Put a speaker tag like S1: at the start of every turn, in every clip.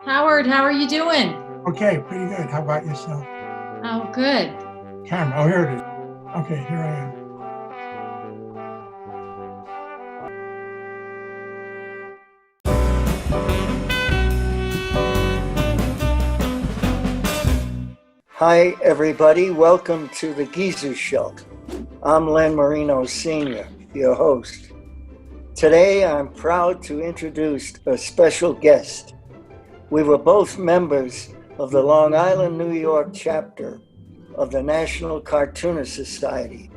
S1: Howard, how are you doing?
S2: Okay, pretty good. How about yourself?
S1: Oh, good.
S2: Camera. Oh, here it is. Okay, here I am.
S3: Hi, everybody. Welcome to the Gizu Show. I'm Len Marino, Sr., your host. Today, I'm proud to introduce a special guest. We were both members of the Long Island, New York chapter of the National Cartoonist Society.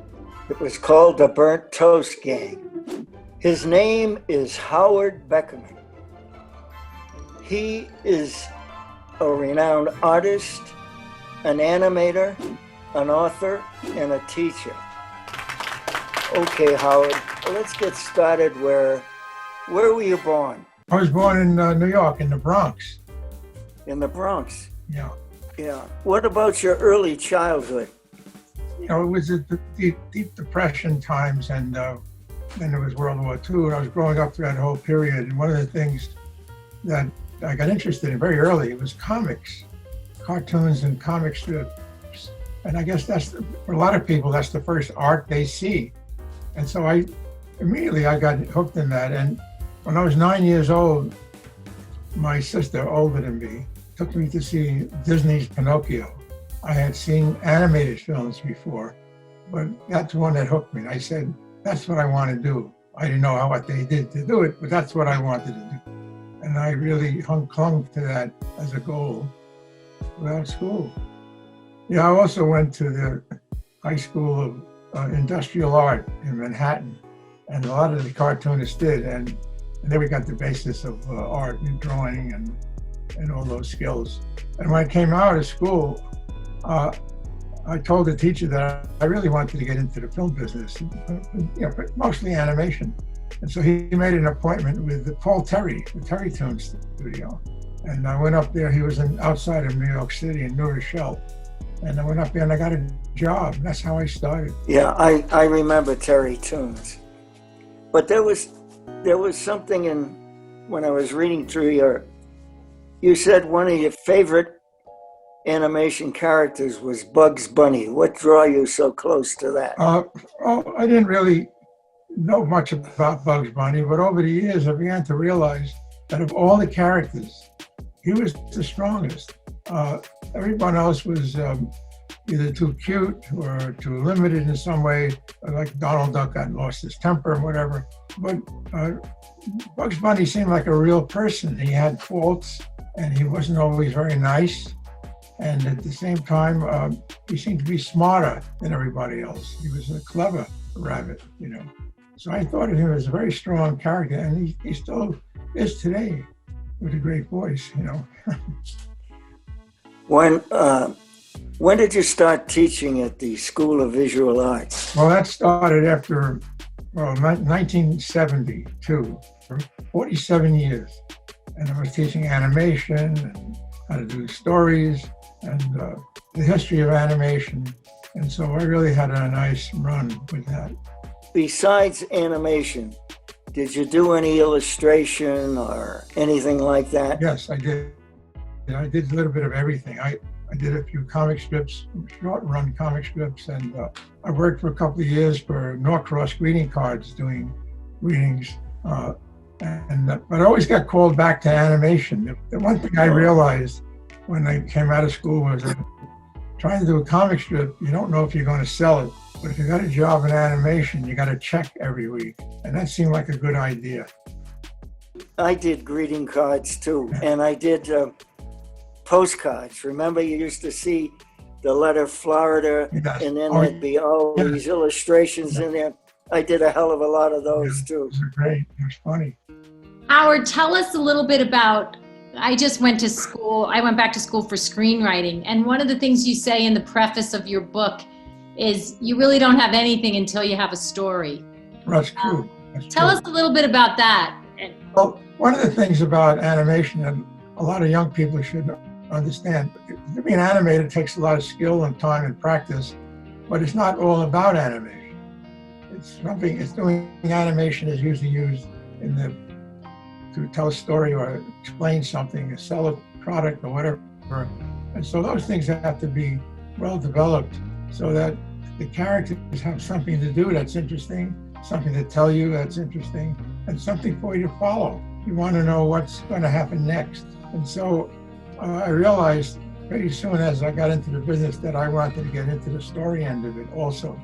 S3: It was called the Burnt Toast Gang. His name is Howard Beckerman. He is a renowned artist, an animator, an author, and a teacher. Okay, Howard, let's get started. Where were you born?
S2: I was born in New York, in the Bronx.
S3: In the Bronx?
S2: Yeah.
S3: Yeah. What about your early childhood?
S2: You know, it was the deep Depression times, and then there was World War II, and I was growing up through that whole period. And one of the things that I got interested in very early was comics, cartoons and comic strips. And I guess for a lot of people, that's the first art they see. And so I got hooked in that. And when I was 9 years old, my sister, older than me, took me to see Disney's Pinocchio. I had seen animated films before, but that's one that hooked me. I said, that's what I want to do. I didn't know what they did to do it, but that's what I wanted to do. And I really clung to that as a goal throughout school. Yeah, I also went to the High School of Industrial Art in Manhattan, and a lot of the cartoonists did, and there we got the basis of art and drawing and all those skills. And when I came out of school, I told the teacher that I really wanted to get into the film business, but mostly animation. And so he made an appointment with Paul Terry, the Terry Toon Studio. And I went up there. He was outside of New York City in New Rochelle. And I went up there and I got a job. That's how I started.
S3: Yeah, I remember Terry Toons. But there was something when I was reading through you said one of your favorite animation characters was Bugs Bunny. What drew you so close to that?
S2: I didn't really know much about Bugs Bunny, but over the years I began to realize that of all the characters, he was the strongest. Everyone else was either too cute or too limited in some way, like Donald Duck lost his temper and whatever. But Bugs Bunny seemed like a real person. He had faults, and he wasn't always very nice. And at the same time, he seemed to be smarter than everybody else. He was a clever rabbit, you know. So I thought of him as a very strong character, and he still is today with a great voice, you know.
S3: When did you start teaching at the School of Visual Arts?
S2: Well, that started after 1972, for 47 years. And I was teaching animation and how to do stories and the history of animation. And so I really had a nice run with that.
S3: Besides animation, did you do any illustration or anything like that?
S2: Yes, I did. I did a little bit of everything. I did a few comic strips, short-run comic strips, and I worked for a couple of years for Norcross greeting cards, doing greetings. But I always got called back to animation. The one thing I realized when I came out of school was that trying to do a comic strip, you don't know if you're going to sell it. But if you got a job in animation, you got to check every week. And that seemed like a good idea.
S3: I did greeting cards too, and I did postcards. Remember, you used to see the letter Florida,
S2: Yes.
S3: and then there'd be all these illustrations in there. I did a hell of a lot of those too.
S2: Those are great. It was funny.
S1: Howard, tell us a little bit about, I just went to school, I went back to school for screenwriting. And one of the things you say in the preface of your book is you really don't have anything until you have a story.
S2: That's true.
S1: Tell us a little bit about that.
S2: Well, one of the things about animation that a lot of young people should understand, to be an animator takes a lot of skill and time and practice, but it's not all about animation. Doing animation is usually used to tell a story or explain something, sell a product or whatever. And so those things have to be well developed so that the characters have something to do that's interesting, something to tell you that's interesting, and something for you to follow. You want to know what's going to happen next. And so I realized pretty soon as I got into the business that I wanted to get into the story end of it also.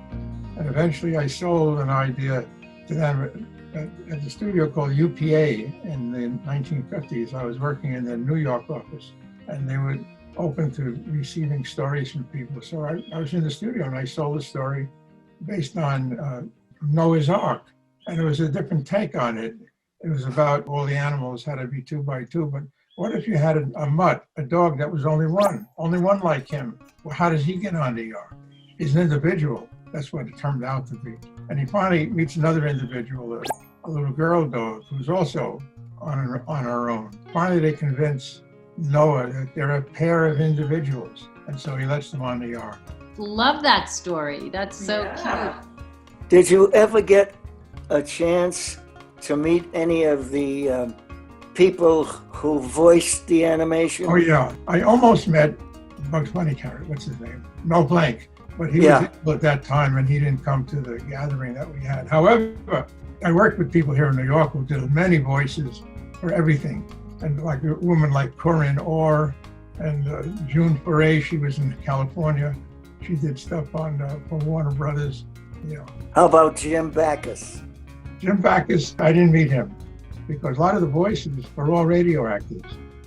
S2: And eventually I sold an idea to them at a studio called UPA in the 1950s. I was working in the New York office, and they were open to receiving stories from people. So I was in the studio and I sold a story based on Noah's Ark. And it was a different take on it. It was about all the animals had to be 2 by 2, but what if you had a mutt, a dog that was only one like him? Well, how does he get on the ark? He's an individual. That's what it turned out to be. And he finally meets another individual, a little girl dog, who's also on her own. Finally, they convince Noah that they're a pair of individuals. And so he lets them on the ark.
S1: Love that story. That's so cute.
S3: Did you ever get a chance to meet any of the people who voiced the animation?
S2: Oh, yeah. I almost met Bugs Bunny character. What's his name? Mel Blanc. But he was ill at that time and he didn't come to the gathering that we had. However, I worked with people here in New York who did many voices for everything. And like a woman like Corinne Orr and June Foray, she was in California. She did stuff on for Warner Brothers. You know.
S3: How about Jim Backus?
S2: Jim Backus, I didn't meet him because a lot of the voices were all radio actors.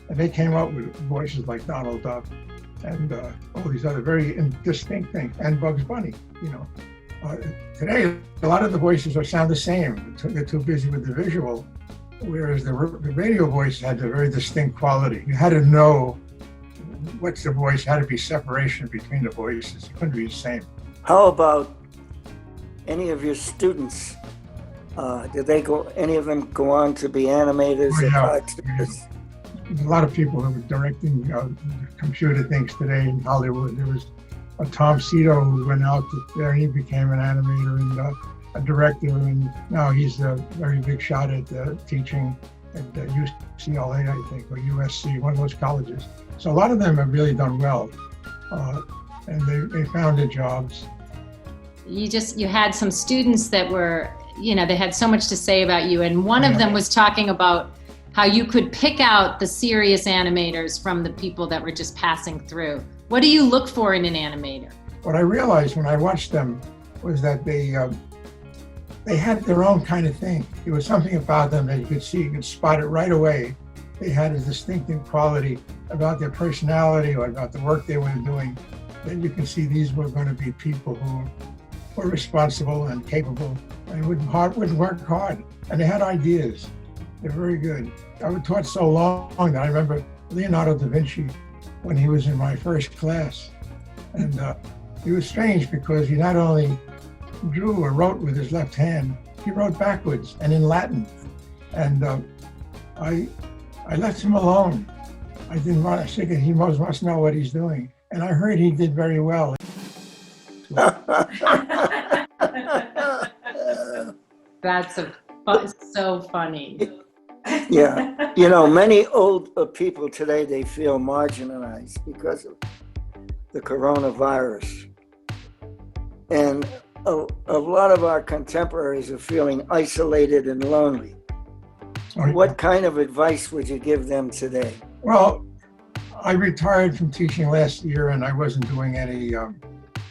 S2: And they came up with voices like Donald Duck and all these other very distinct things, and Bugs Bunny, you know. Today, a lot of the voices sound the same. They're too busy with the visual, whereas the radio voices had a very distinct quality. You had to know what's the voice, had to be separation between the voices. It couldn't be the same.
S3: How about any of your students? Did any of them go on to be animators or cartoonists?
S2: There's a lot of people who were directing computer things today in Hollywood. There was Tom Cito who went out there. He became an animator and a director, and now he's a very big shot at teaching at UCLA, I think, or USC, one of those colleges. So a lot of them have really done well, and they found their jobs.
S1: You had some students that were, you know, they had so much to say about you, and one of them was talking about how you could pick out the serious animators from the people that were just passing through. What do you look for in an animator?
S2: What I realized when I watched them was that they had their own kind of thing. There was something about them that you could see, you could spot it right away. They had a distinctive quality about their personality or about the work they were doing. Then you can see these were going to be people who were responsible and capable and would work hard. And they had ideas. They're very good. I was taught so long that I remember Leonardo da Vinci when he was in my first class. And he was strange because he not only drew or wrote with his left hand, he wrote backwards and in Latin. And I left him alone. I didn't want to think he must know what he's doing. And I heard he did very well.
S1: That's so funny.
S3: Yeah, you know, many old people today, they feel marginalized because of the coronavirus. And a lot of our contemporaries are feeling isolated and lonely. What kind of advice would you give them today?
S2: Well, I retired from teaching last year and I wasn't doing any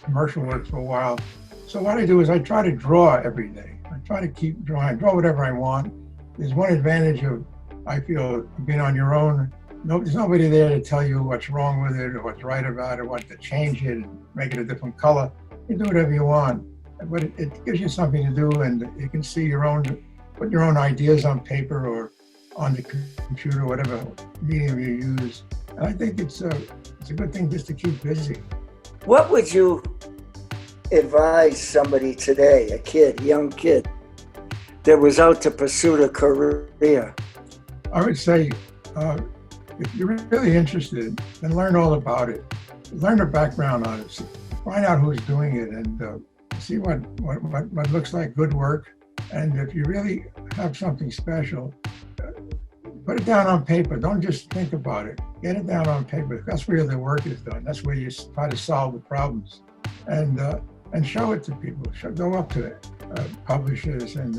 S2: commercial work for a while. So what I do is I try to draw every day. I try to keep drawing. I draw whatever I want. There's one advantage of, I feel, being on your own. There's nobody there to tell you what's wrong with it or what's right about it, what to change it and make it a different color. You do whatever you want, but it gives you something to do, and you can see put your own ideas on paper or on the computer, whatever medium you use. And I think it's a good thing just to keep busy.
S3: What would you advise somebody today, a young kid, that was out to pursue a career?
S2: I would say, if you're really interested, then learn all about it. Learn the background on it. Find out who's doing it and see what looks like good work. And if you really have something special, put it down on paper. Don't just think about it. Get it down on paper. That's where the work is done. That's where you try to solve the problems, and show it to people. Go up to it, publishers and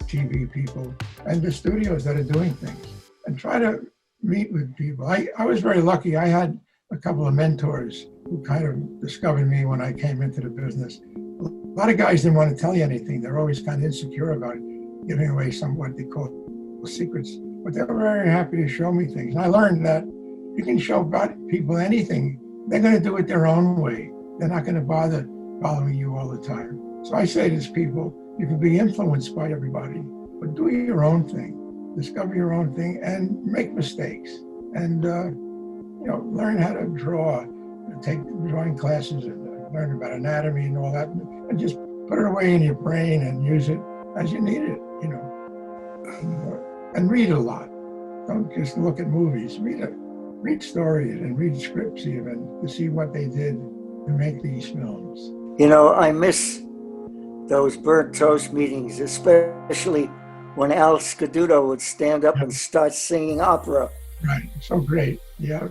S2: TV people and the studios that are doing things, and try to meet with people. I was very lucky. I had a couple of mentors who kind of discovered me when I came into the business. A lot of guys didn't want to tell you anything. They're always kind of insecure about it, giving away some what they call secrets. But they were very happy to show me things. And I learned that you can show people anything. They're going to do it their own way. They're not going to bother following you all the time. So I say to these people, you can be influenced by everybody, but do your own thing, discover your own thing, and make mistakes. And learn how to draw, take drawing classes, and learn about anatomy and all that, and just put it away in your brain and use it as you need it. And read a lot. Don't just look at movies. Read stories and read scripts even to see what they did to make these films.
S3: I miss those burnt toast meetings, especially when Al Scaduto would stand up and start singing opera.
S2: Right, so great. Yeah,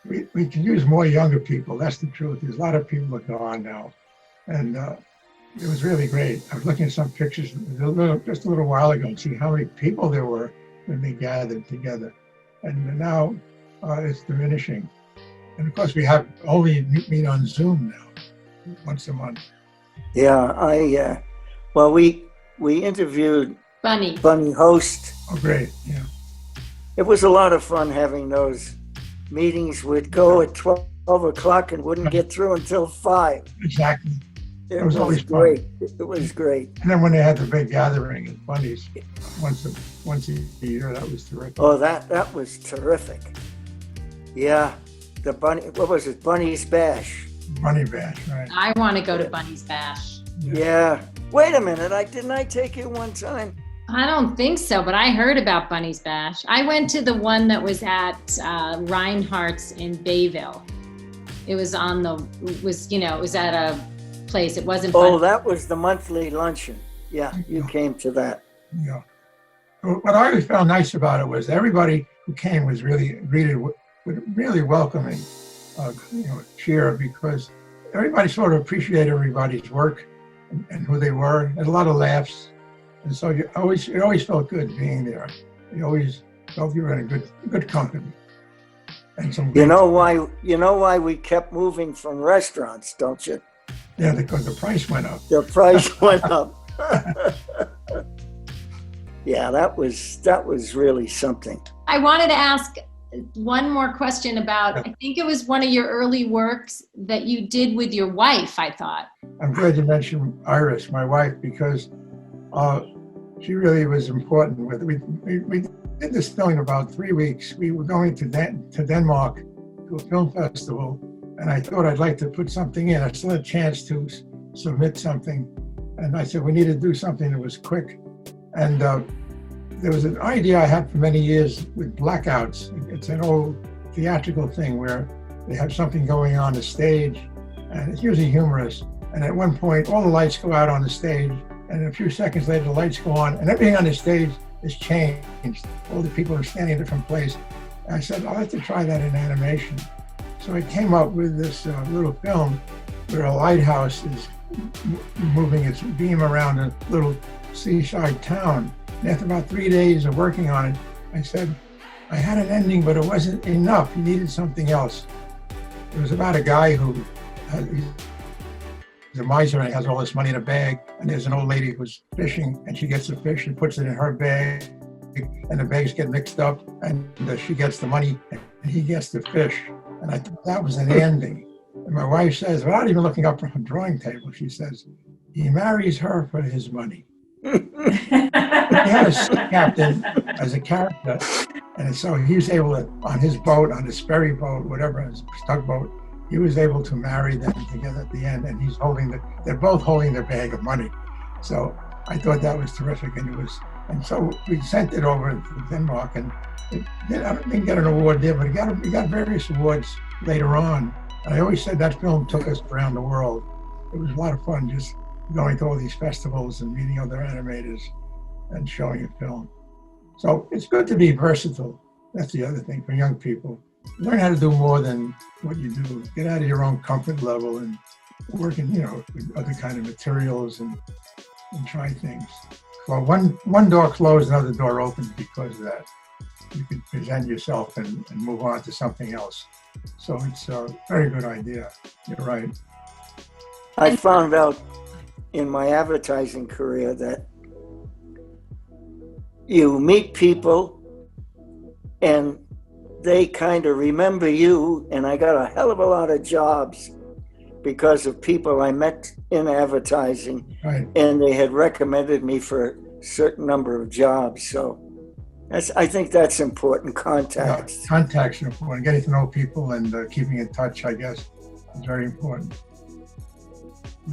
S2: we can use more younger people. That's the truth. There's a lot of people that go on now, and it was really great. I was looking at some pictures just a little while ago and see how many people there were when they gathered together, and now it's diminishing. And of course, we have only meet on Zoom now, once a month.
S3: Yeah, we interviewed
S1: Bunny
S3: Host.
S2: Oh, great! Yeah.
S3: It was a lot of fun having those meetings. Would go at 12 o'clock and wouldn't get through until 5.
S2: Exactly.
S3: It was always great. It was great.
S2: And then when they had the big gathering at Bunny's once a year, that was terrific.
S3: Oh, that was terrific. Yeah, the Bunny. What was it? Bunny's Bash.
S2: Bunny Bash, right?
S1: I want to go to Bunny's Bash.
S3: Yeah. Wait a minute. Didn't I take you one time?
S1: I don't think so, but I heard about Bunny's Bash. I went to the one that was at Reinhardt's in Bayville. It was it was at a place. It wasn't.
S3: Oh, that was the monthly luncheon. Yeah, you came to that.
S2: Yeah. What I always found nice about it was everybody who came was really greeted with really welcoming, cheer, because everybody sort of appreciated everybody's work and who they were. There's a lot of laughs. And so it always felt good being there. You always felt you were in a good company. And some.
S3: You know why we kept moving from restaurants, don't you?
S2: Yeah, because the price went up.
S3: The price went up. Yeah, that was really something.
S1: I wanted to ask one more question about, I think it was one of your early works that you did with your wife, I thought.
S2: I'm glad you mentioned Iris, my wife, because she really was important with it. We did this film in about 3 weeks. We were going to Denmark to a film festival, and I thought I'd like to put something in. I still had a chance to submit something, and I said we need to do something that was quick. And there was an idea I had for many years with blackouts. It's an old theatrical thing where they have something going on the stage, and it's usually humorous. And at one point, all the lights go out on the stage, and a few seconds later, the lights go on, and everything on the stage is changed. All the people are standing in a different place. And I said, I'd like to try that in animation. So I came up with this little film where a lighthouse is moving its beam around a little seaside town. And after about 3 days of working on it, I said, I had an ending, but it wasn't enough. He needed something else. It was about a guy who he's a miser and he has all this money in a bag, and there's an old lady who's fishing, and she gets the fish and puts it in her bag, and the bags get mixed up, and she gets the money and he gets the fish. And I thought that was an ending. And my wife says, without even looking up from her drawing table, she says, he marries her for his money. He had a sea captain as a character, and so he was able to, on his boat, on his ferry boat, whatever, his tugboat, he was able to marry them together at the end, and they're both holding their bag of money. So I thought that was terrific, and so we sent it over to Denmark, and I didn't get an award there, but we got various awards later on. And I always said that film took us around the world. It was a lot of fun just going to all these festivals and meeting other animators and showing a film. So it's good to be versatile. That's the other thing for young people. Learn how to do more than what you do. Get out of your own comfort level and work in, with other kind of materials and try things. Well, one door closed, another door opened because of that. You can present yourself and move on to something else. So it's a very good idea. You're right.
S3: I found out in my advertising career that you meet people and they kind of remember you, and I got a hell of a lot of jobs because of people I met in advertising,
S2: Right.
S3: and they had recommended me for a certain number of jobs. So I think that's important. Contacts.
S2: Yeah, contacts are important. Getting to know people and keeping in touch, I guess, is very important.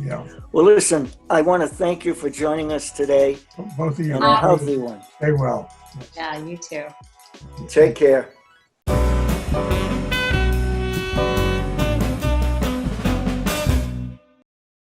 S2: Yeah.
S3: Well, listen, I want to thank you for joining us today.
S2: Both of you.
S3: And a healthy one.
S2: Stay well.
S1: Yeah, you too.
S3: Take care.